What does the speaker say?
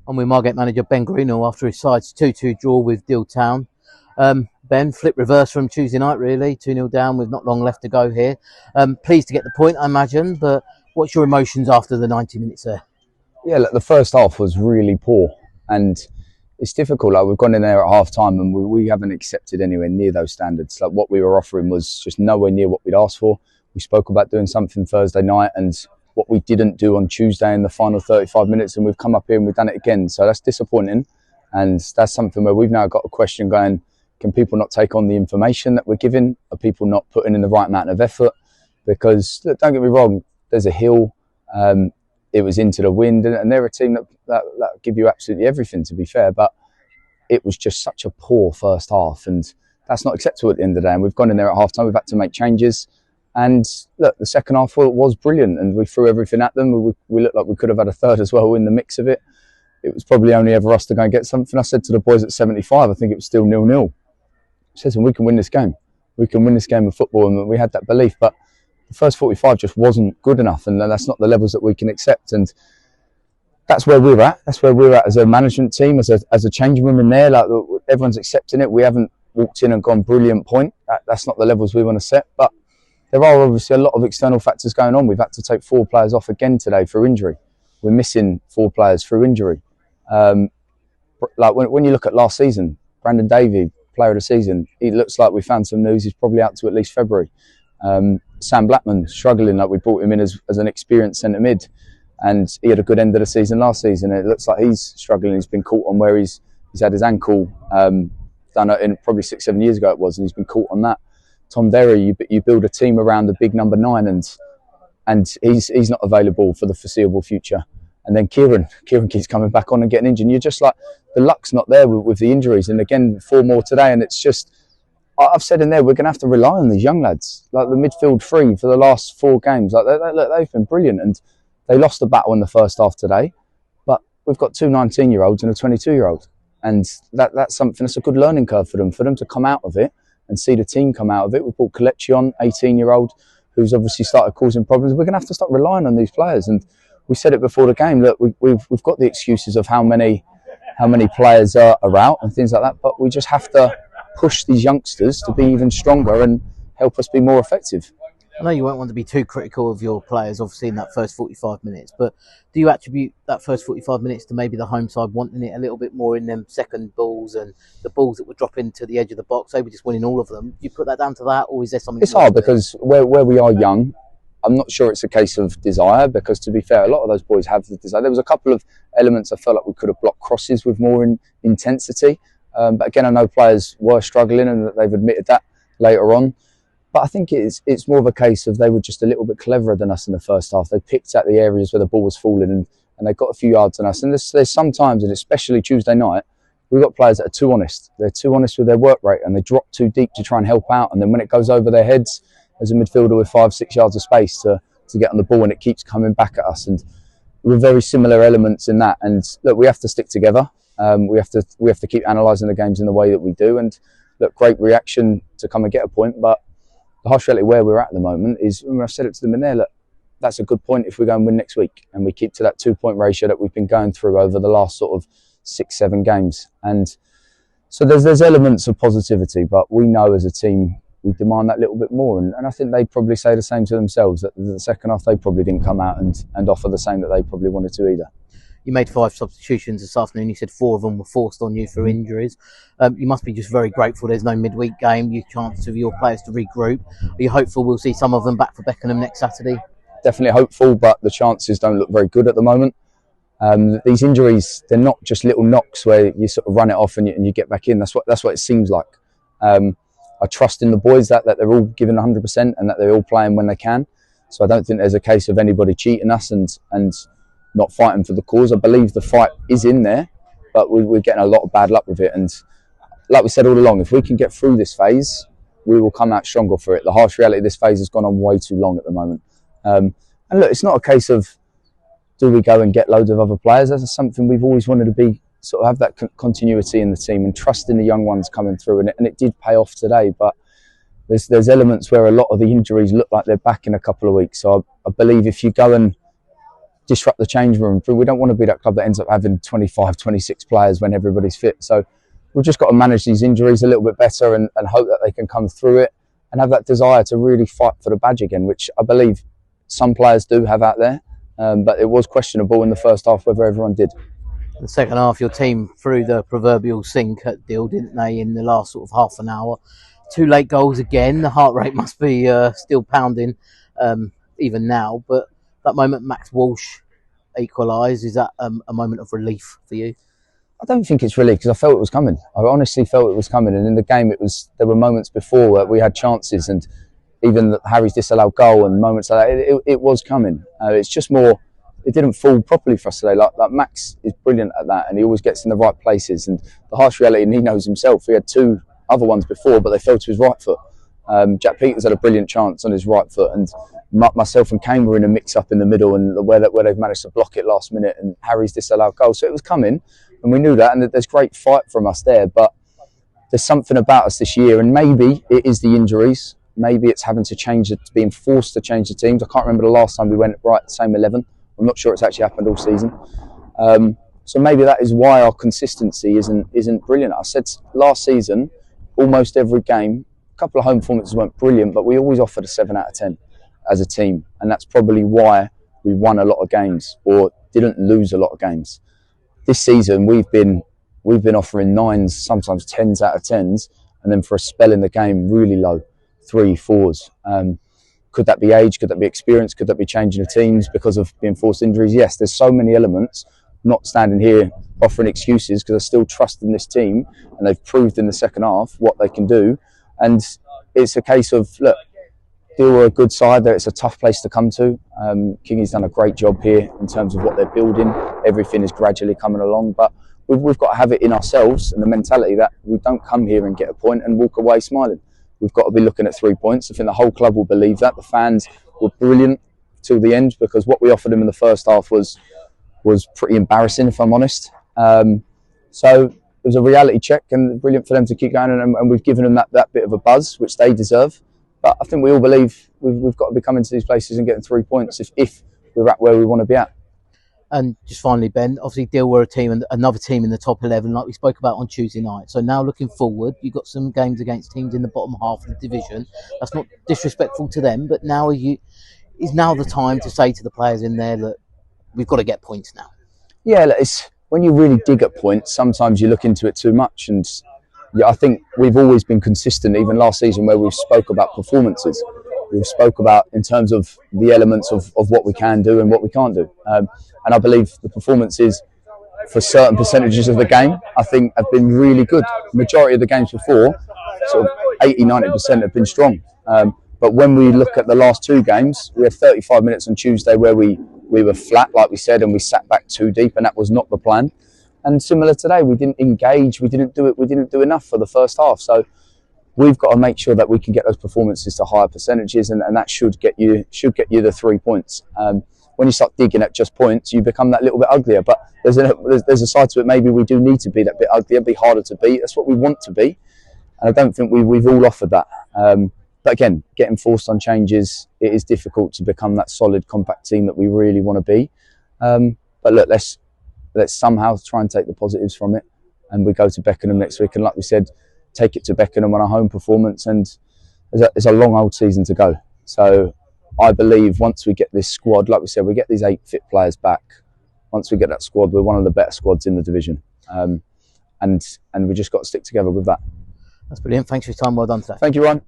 I'm with Margate manager Ben Greenhalgh after his side's 2-2 draw with Deal Town. Ben, flip reverse from Tuesday night, really. 2-0 down with not long left to go here. Pleased to get the point, I imagine, but what's your emotions after the 90 minutes there? Yeah, look, the first half was really poor, and it's difficult. Like, we've gone in there at half time and we haven't accepted anywhere near those standards. Like, what we were offering was just nowhere near what we'd asked for. We spoke about doing something Thursday night and what we didn't do on Tuesday in the final 35 minutes, and we've come up here and we've done it again. So that's disappointing, and that's something where we've now got a question going: can people not take on the information that we're giving? Are people not putting in the right amount of effort? Because, look, don't get me wrong, there's a hill. It was into the wind, and they're a team that give you absolutely everything, to be fair. But it was just such a poor first half, and that's not acceptable at the end of the day. And we've gone in there at half time, we've had to make changes. And look, the second half was brilliant, and we threw everything at them. We looked like we could have had a third as well in the mix of it. It was probably only ever us to go and get something. I said to the boys at 75, I think it was still 0-0. I said to them, we can win this game. We can win this game of football, and we had that belief. But the first 45 just wasn't good enough, and that's not the levels that we can accept. And that's where we're at. That's where we're at as a management team, as a changing room in there. Like, everyone's accepting it. We haven't walked in and gone brilliant point. That's not the levels we want to set. But there are obviously a lot of external factors going on. We've had to take 4 players off again today for injury. We're missing 4 players through injury. Like, when you look at last season, Brandon Davey, player of the season, it looks like we found some news. He's probably out to at least February. Sam Blackman struggling. Like, we brought him in as an experienced centre mid, and he had a good end of the season last season. It looks like he's struggling. He's been caught on where he's had his ankle done in probably 6-7 years ago it was, and he's been caught on that. Tom Derry, you build a team around the big number 9, and he's not available for the foreseeable future. And then Kieran keeps coming back on and getting injured. And you're just like, the luck's not there with the injuries. And again, 4 more today, and it's just, I've said in there, we're going to have to rely on these young lads. Like, the midfield 3 for the last 4 games, like they've been brilliant, and they lost the battle in the first half today. But we've got 2 19-year-olds and a 22-year-old, and that's something that's a good learning curve for them to come out of it and see the team come out of it. We've brought Kelechi on, 18-year-old, who's obviously started causing problems. We're going to have to start relying on these players. And we said it before the game, that we've got the excuses of how many players are out and things like that, but we just have to push these youngsters to be even stronger and help us be more effective. I know you won't want to be too critical of your players, obviously, in that first 45 minutes, but do you attribute that first 45 minutes to maybe the home side wanting it a little bit more in them second balls and the balls that were dropping to the edge of the box? They were just winning all of them. Do you put that down to that, or is there something? It's hard because where we are young, I'm not sure it's a case of desire, because, to be fair, a lot of those boys have the desire. There was a couple of elements I felt like we could have blocked crosses with more intensity. But again, I know players were struggling and that they've admitted that later on. But I think it's more of a case of they were just a little bit cleverer than us in the first half. They picked at the areas where the ball was falling, and they got a few yards on us. And there's sometimes, and especially Tuesday night, we've got players that are too honest. They're too honest with their work rate, and they drop too deep to try and help out. And then when it goes over their heads, as a midfielder with 5-6 yards of space to get on the ball, and it keeps coming back at us. And we're very similar elements in that. And look, we have to stick together. We have to keep analysing the games in the way that we do. And look, great reaction to come and get a point, but the harsh reality where we're at the moment is, when I've said it to them in there, look, that's a good point if we go and win next week and we keep to that 2-point ratio that we've been going through over the last sort of 6-7 games. And so there's elements of positivity, but we know as a team we demand that little bit more. And I think they'd probably say the same to themselves, that the second half they probably didn't come out and offer the same that they probably wanted to either. You made 5 substitutions this afternoon. You said 4 of them were forced on you for injuries. You must be just very grateful there's no midweek game. You chance of your players to regroup. Are you hopeful we'll see some of them back for Beckenham next Saturday? Definitely hopeful, but the chances don't look very good at the moment. These injuries, they're not just little knocks where you sort of run it off and you get back in. That's what it seems like. I trust in the boys that they're all giving 100% and that they're all playing when they can. So I don't think there's a case of anybody cheating us and not fighting for the cause. I believe the fight is in there, but we're getting a lot of bad luck with it. And like we said all along, if we can get through this phase, we will come out stronger for it. The harsh reality of this phase has gone on way too long at the moment. And look, it's not a case of do we go and get loads of other players. That's something we've always wanted to be, sort of have that continuity in the team and trust in the young ones coming through. And it did pay off today, but there's elements where a lot of the injuries look like they're back in a couple of weeks. So I believe if you go and disrupt the change room. We don't want to be that club that ends up having 25, 26 players when everybody's fit. So we've just got to manage these injuries a little bit better and hope that they can come through it and have that desire to really fight for the badge again, which I believe some players do have out there. But it was questionable in the first half whether everyone did. The second half, your team threw the proverbial sink at Deal, didn't they, in the last sort of half an hour? 2 late goals again. The heart rate must be still pounding even now. But that moment Max Walsh equalised, is that a moment of relief for you? I don't think it's relief because I felt it was coming. I honestly felt it was coming. And in the game, there were moments before where we had chances, and even Harry's disallowed goal and moments like that, it was coming. It's just more, it didn't fall properly for us today. Like Max is brilliant at that, and he always gets in the right places. And the harsh reality, and he knows himself, he had 2 other ones before, but they fell to his right foot. Jack Peters had a brilliant chance on his right foot, and myself and Kane were in a mix-up in the middle, and where they've managed to block it last minute, and Harry's disallowed goal. So it was coming, and we knew that, and there's great fight from us there. But there's something about us this year, and maybe it is the injuries. Maybe it's having to change it, being forced to change the teams. I can't remember the last time we went right the same 11. I'm not sure it's actually happened all season. So maybe that is why our consistency isn't brilliant. I said last season, almost every game, a couple of home performances weren't brilliant, but we always offered a 7 out of 10 as a team, and that's probably why we won a lot of games or didn't lose a lot of games. This season we've been offering 9s, sometimes 10s out of 10s, and then for a spell in the game really low, 3, 4s. Could that be age? Could that be experience? Could that be changing the teams because of being forced injuries? Yes, there's so many elements. Not standing here offering excuses, because I still trust in this team, and they've proved in the second half what they can do. And it's a case of, look, Deal were a good side there. It's a tough place to come to. Kingy's done a great job here in terms of what they're building. Everything is gradually coming along, but we've got to have it in ourselves and the mentality that we don't come here and get a point and walk away smiling. We've got to be looking at 3 points. I think the whole club will believe that. The fans were brilliant till the end, because what we offered them in the first half was pretty embarrassing, if I'm honest. So it was a reality check, and brilliant for them to keep going, and we've given them that bit of a buzz, which they deserve. But I think we all believe we've got to be coming to these places and getting 3 points if we're at where we want to be at. And just finally, Ben, obviously Deal were a team and another team in the top 11, like we spoke about on Tuesday night. So now looking forward, you've got some games against teams in the bottom half of the division. That's not disrespectful to them, but now is now the time to say to the players in there that we've got to get points now. Yeah, it's when you really dig at points, sometimes you look into it too much. And yeah, I think we've always been consistent, even last season where we've spoke about performances. We've spoke about in terms of the elements of what we can do and what we can't do. And I believe the performances for certain percentages of the game, I think, have been really good. The majority of the games before, sort of 80-90% have been strong. But when we look at the last 2 games, we had 35 minutes on Tuesday where we were flat, like we said, and we sat back too deep, and that was not the plan. And similar today, we didn't engage, we didn't do enough for the first half. So we've got to make sure that we can get those performances to higher percentages, and that should get you the 3 points. When you start digging at just points, you become that little bit uglier. But there's a side to it. Maybe we do need to be that bit uglier, be harder to beat. That's what we want to be, and I don't think we've all offered that. But again, getting forced on changes, it is difficult to become that solid, compact team that we really want to be. But look, let's somehow try and take the positives from it, and we go to Beckenham next week, and like we said, take it to Beckenham on a home performance, and there's a long old season to go. So I believe once we get this squad, like we said, we get these 8 fit players back. Once we get that squad, we're one of the better squads in the division, and we just got to stick together with that. That's brilliant. Thanks for your time. Well done today. Thank you, Ryan.